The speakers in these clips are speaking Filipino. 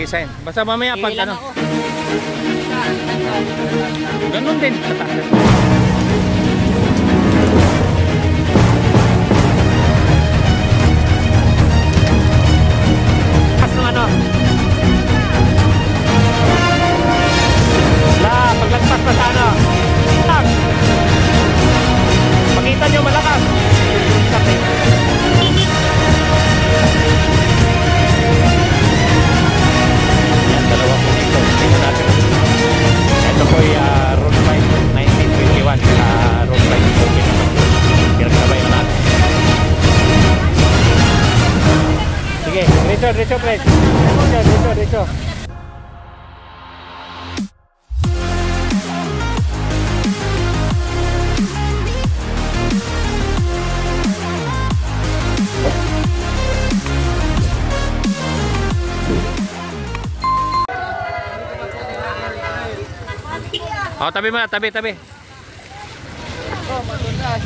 pag-isahin. Basta mamaya pag ano. Ako. Ganun din. Pas ng ano. Paglagpas pa sa ano. Tak. Pakita nyo malakas. Kapit. Yan, dalawa po dito. Tingnan natin. Ito po ay road bike 1921 sa road bike open. Kinagsabay na natin. Sige, diretso please. Diretso. Oh, tabi mo, tabi. Oh, matulas.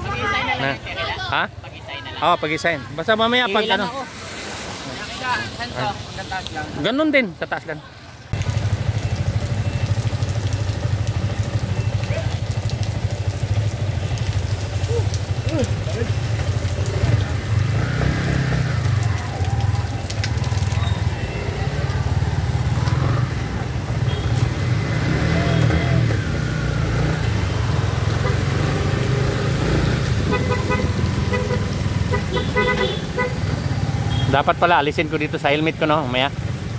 Pag-isay na lang. Ha? Pag-isay na lang. Oh, pag-isahin. Basta mamaya pag ano. Ganun din, sa taas lang. Dapat pala alisin ko dito sa helmet ko, no? Maya.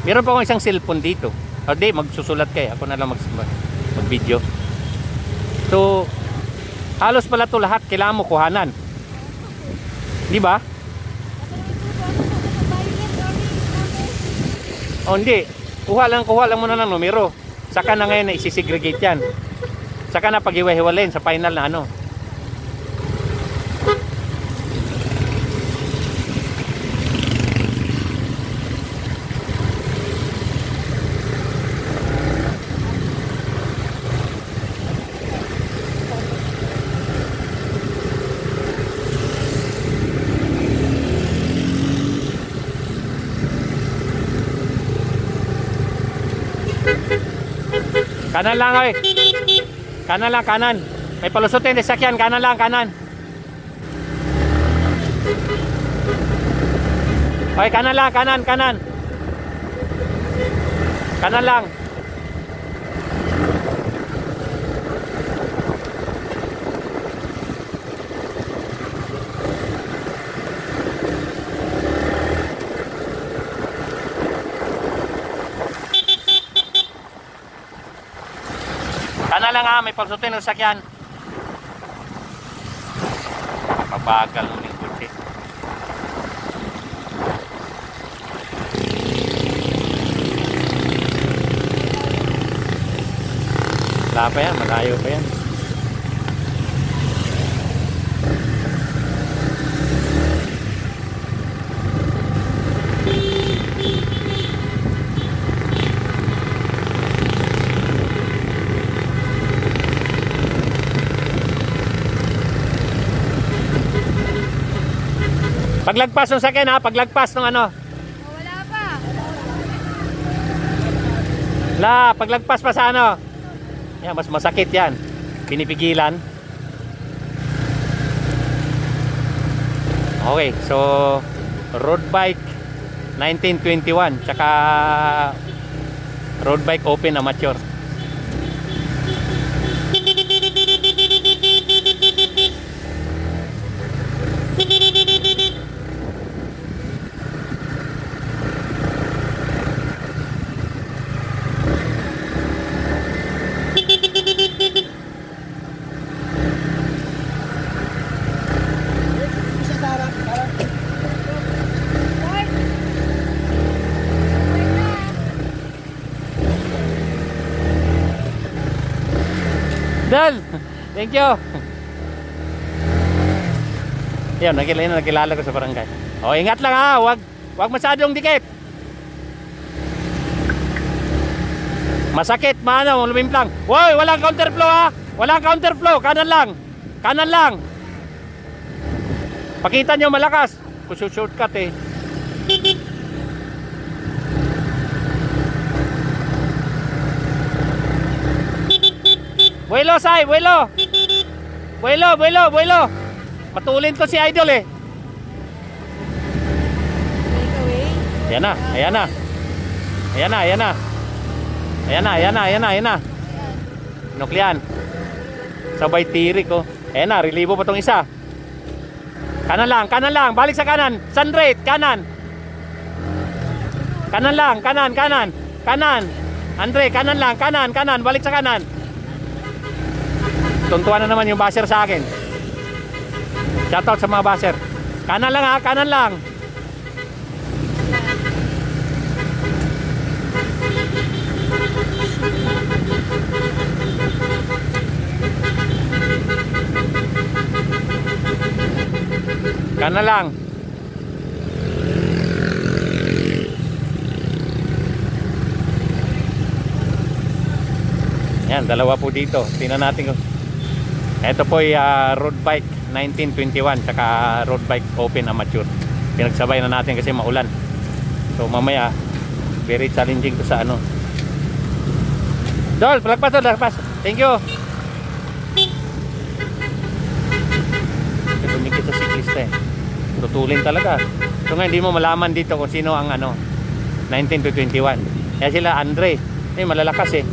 Meron pa akong isang cellphone dito. O di, magsusulat kayo. Ako na lang mag-video. So, halos pala to lahat kailangan mo kuhanan. Di ba? O hindi. Kuha lang muna ng numero. Saka na ngayon na isi-segregate yan. Saka na pag-iwa-hiwalayin sa final na ano. Kanan lang ay. Kanan lang, kanan. May palusutin na sakyan, kanan lang, kanan. Okay, kanan lang, kanan. Kanan lang. Kanan lang ha, may palusutin na sakyan. Pabagal mo yung kursi. Wala pa yan, malayo pa yan. Paglagpas ng sakyan ha, paglagpas ng ano. Wala pa. Paglagpas pa sa ano. Yan, mas masakit yan. Pinipigilan. Okay, so road bike 1921 tsaka road bike open amateur. Dal, thank you. Yan, nakilala ko sa barangay. O, ingat lang ha, wag masyadong dikit. Masakit, maano, lumimplang. Woy, walang counterflow ha. Walang counterflow, kanan lang. Kanan lang. Pakita nyo malakas. Shortcut eh. Buelo, Sai, buelo. Buelo. Matulin to si Idol eh. Ayan na. Nuklian. Sabay tirik oh. Ayan na, relibo pa tong isa. Kanan lang. Balik sa kanan. Sunrate, kanan. Kanan. Andre, kanan lang. Balik sa kanan. Tuntuan na naman yung basher sa akin. Shoutout sa mga basher. Kanan lang ha, kanan lang. Kanan lang. Yan, dalawa po dito. Tingnan natin kung ito po ay road bike 1921 saka road bike open amateur. Pinagsabay na natin kasi maulan. So mamaya very challenging to sa ano. Dol, palagpas. Thank you. Tumikit sa siklista eh. Tutulin talaga. So ngayon hindi mo malaman dito kung sino ang ano 19 to 21. Kaya sila Andre. Malalakas eh.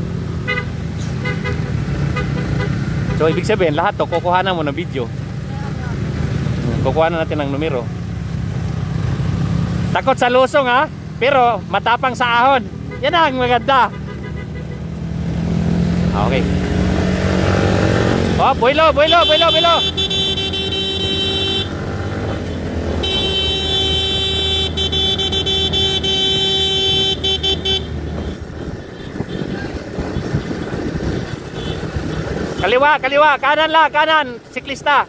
So ibig sabihin lahat to kukuhanan mo ng video. Kukuhanan natin ng numero. Takot sa lusong ha, pero matapang sa ahon. Yan ang maganda. Okay. Oh, buelo. Kaliwa, kanan, siklista.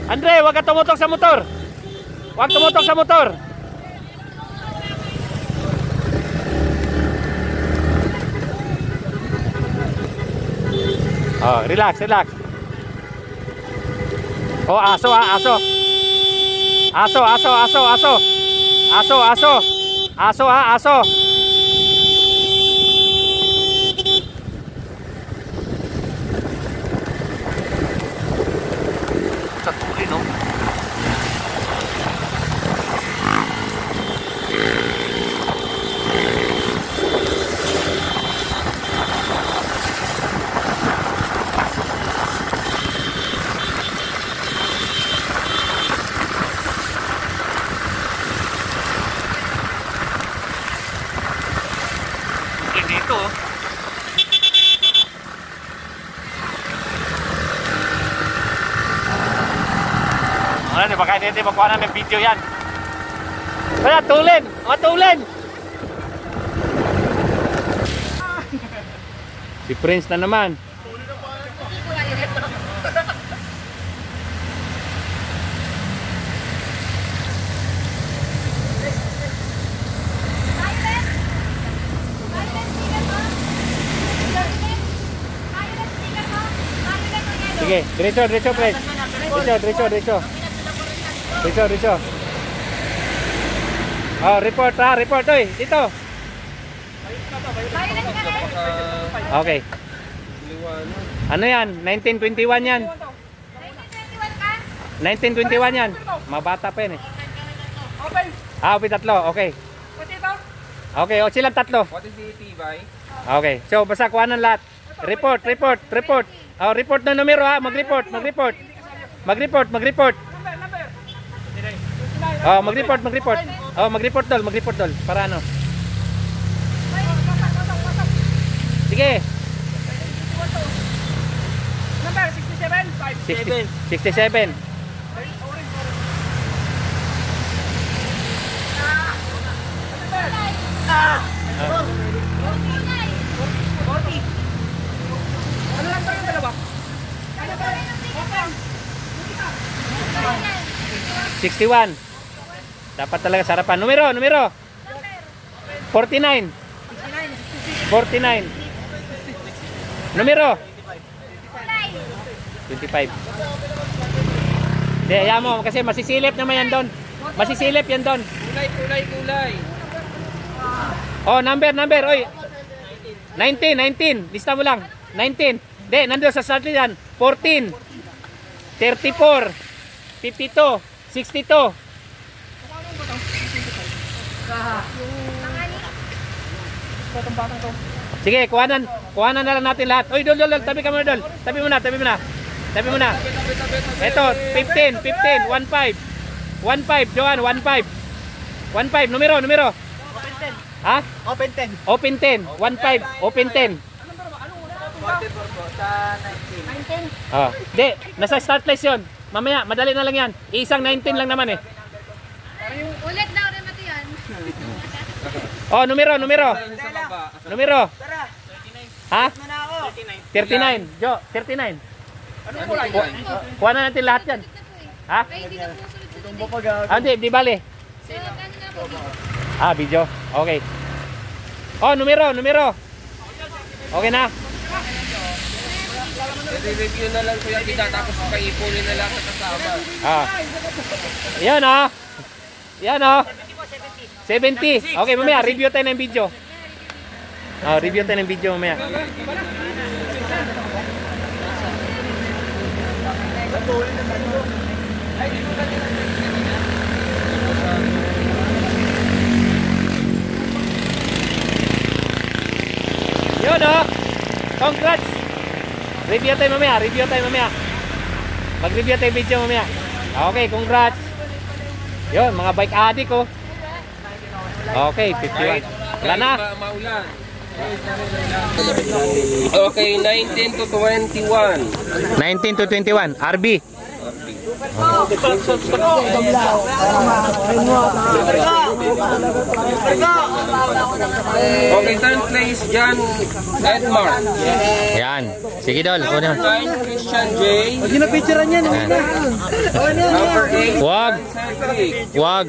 Andre, huwag ka tumutok sa motor. Oh, relax. Oh, aso. Aso. Dito ano, baka hindi makuha ng video yan. Kaya matulin. Si Prince na naman. Sige, diretso, Prince. Diretso. Oh, report oy, dito. Okay. Ano yan? 1921 yan. 1921 yan. Mabata pa yan eh. Okay, tatlo. Okay. Okay, o silang tatlo. What is the tibay? Okay, so basta kuha ng lahat. Report. Oh, report na numero ha. Mag-report. Oh, mag-report. Oh, mag-report dol. Para ano? Sige. Number 67. Ano lang ba yung dalawa? 61. Dapat talaga sarapan. Numero. 49. Numero 25. Hindi, ayaw mo kasi masisilip naman yan doon. Kulay. Oh, number. Oy. 19. Lista mo lang. 19. Hindi, nandun sa start yan. 14. 34. 52. 62. Sige, kuhanan na lang natin lahat. Uy, Dol, tabi ka muna, Dol. Tabi muna. Ito, 15, 15, 15, Johan, 15. 15, numero. Open 10. Ha? Open 10. Open 10, 15, open 10. 19. Ah, di, nasa start place 'yon. Mamaya, madali na lang 'yan. Isang 19 lang naman eh. Ulit daw rin mati yan. Oh, numero. Ha? 39. Jo, 39. Anong kulay? Kuha na natin lahat 'yan. Ha? Ay, hindi na po sulit-sulit. Ah, di bale. So, ano na po? Ah, video. Okay. Oh, numero. Okay na. I-review na lang kuya kita tapos paipunin na lang sa kasama. Ah. Yan oh. 70. Okay, mamaya review tayo ng video. Review tayo ng video mamaya. Yun oh. Congrats. Review tayo mamaya. Mag-review tayo video mamaya. Okay, congrats. Yun, mga bike addict oh. Okay, 51. Wala na. Maulan. Okay, 19 to 21. 19 to 21. RB. Okay, 10th place, John Edmar. Yan. Sige, Dol. Una. 9, Christian J. Yan. Number 8, Wag. Cedric. Wag.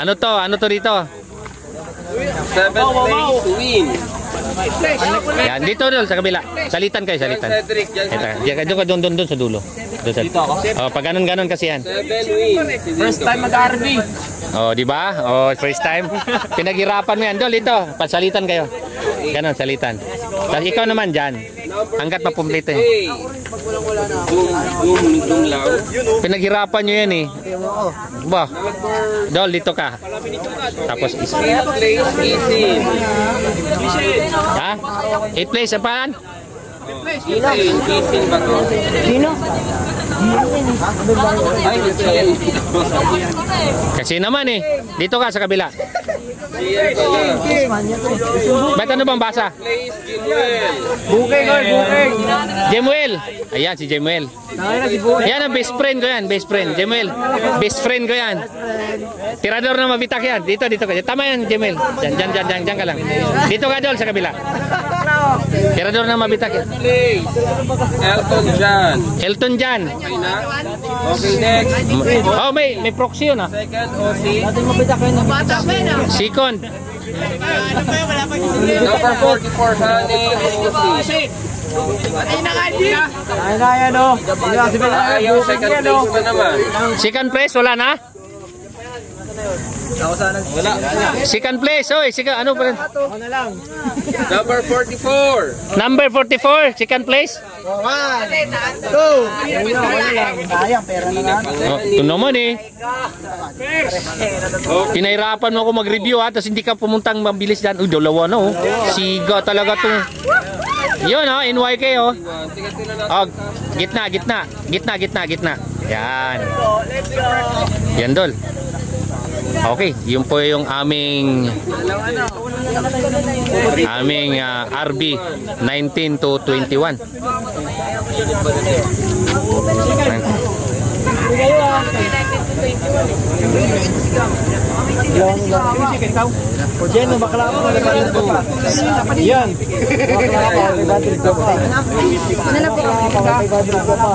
Ano to dito? 7th place, Win. Yan. Dito, Dol. Sa kabila. Salitan kayo, salitan. Cedric, John. Doon sa dulo. Dito ako? Oh, pag ganon kasi yan. 7 Win. First time mag-RB. Oh, di ba? Oh, first time. Pinaghirapan mo yan. Dol, dito. Pasalitan kayo. Ganon, salitan. Tapos ikaw naman dyan. Hanggat mapumpleto yun. Hey. Dumlaw. Pinaghirapan nyo yan eh. Ba? Dol, dito ka. Tapos isa. 8th place, Isin. Ha? 8 place, apaan? Isin ba to? Ay, Isin. Kasi naman eh. Dito ka sa kabila. Iyan pala. Ba't ano bang basa? Place, Jinuel. Booking. Jemuel. Ayan si Jemuel. Yan ang best friend ko yan. Best friend. Jemuel. Best friend ko yan. Tirador na mabitak yan. Dito ka. Tama yan, Jemuel. Diyan ka lang. Dito ka, Dol, sa kabila. Tirador na mabitak yan. Place, Elton John. Elton John. Okay na? Okay, next. Oh, may proxy yun ah. Second, OC. Bata pa na. Second. Number 44, Honey, OC. Ayaw, second place pa naman. Second place, wala na? Wala. Second place, oy. Ano pa rin? Number 44. Number 44, second place. Oh, ito naman eh. Pinahirapan mo ako mag-review ha, tapos hindi ka pumuntang mabilis dyan. Uy, dalawa na oh. Siga talaga to. Yun oh, NYK oh. Oh, gitna. Yan. Yan, Dol. Okay, yun po yung aming RB 19 to 21.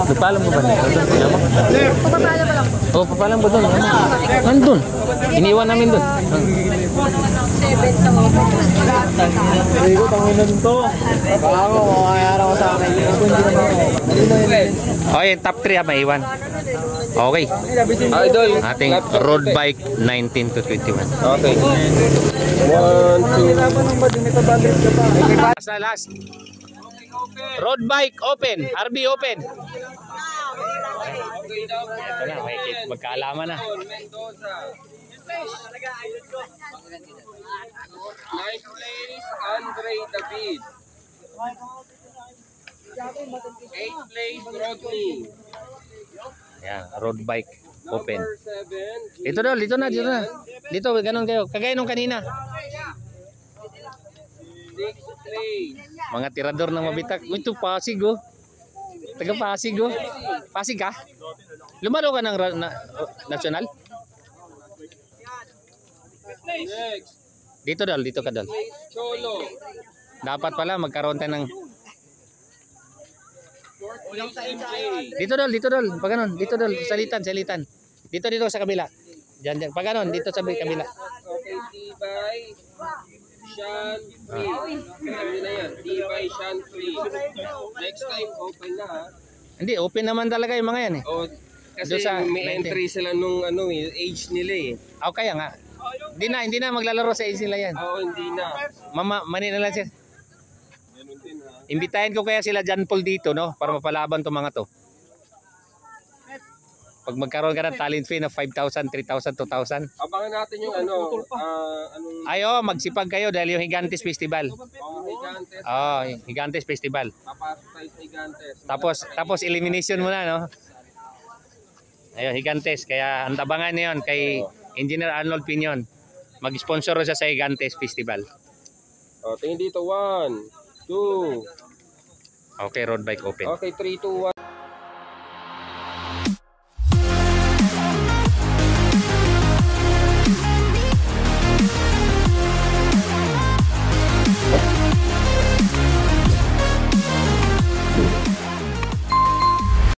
Papalam mo ba? Papapala pa lang. Oh, papalam ba doon? Nandun. Iniwan namin doon. Oh, yung top 3 may iwan. Okay. Idol. Ating road bike 19 to 21. Okay. 1, Last na last. Road bike open. RB open. Okay daw. Ito na, magkaalaman na. Mendoza. Ninth place, Andre David. 8th place, Rodney. Yan, road bike open. Number 7, Dito daw, dito na. Dito, ganun kayo. Kagaya nung kanina. 6th place. Mga tirador ng mabitak. Ito, Pasig oh. Taga Pasig oh. Pasig ka? Lumalo ka ng national? Next, Dito dal, dito ka dal. place, Cholo. Dapat pala magkaroon tayo ng... 4th place, MJ. Dito dal. Pag ganun, dito dal. Salitan. Dito sa kabila. Diyan. Pag ganun, dito sa kabila. Okay, Tibay, Sean Free. Kami na yan, Tibay, Sean Free. Next time, open na ha. Hindi, open naman talaga yung mga yan eh. O, kasi Doon sa may 19. entry sila nung age nila eh. O kaya nga. Hindi na maglalaro sa age nila yan. Oo, hindi na. Mani na lang siya. Ganun din ha. Imbitahin ko kaya sila John Paul dito, no? Para mapalaban to mga to. Pag magkaroon ka ng talent fee na 5,000, 3,000, 2,000. Abangan natin yung anong Ayo, magsipag kayo dahil yung Higantes Festival. Gigantes. Higantes Festival. Papasok tayo sa Gigantes. Tapos elimination muna, no? Ayun, Higantes. Kaya ang tabangan niyo yun kay Engineer Arnold Piñon. Mag-sponsor siya sa Higantes Festival. O, tingin dito. 1, 2. Okay, road bike open. Okay, 3, 2, 1.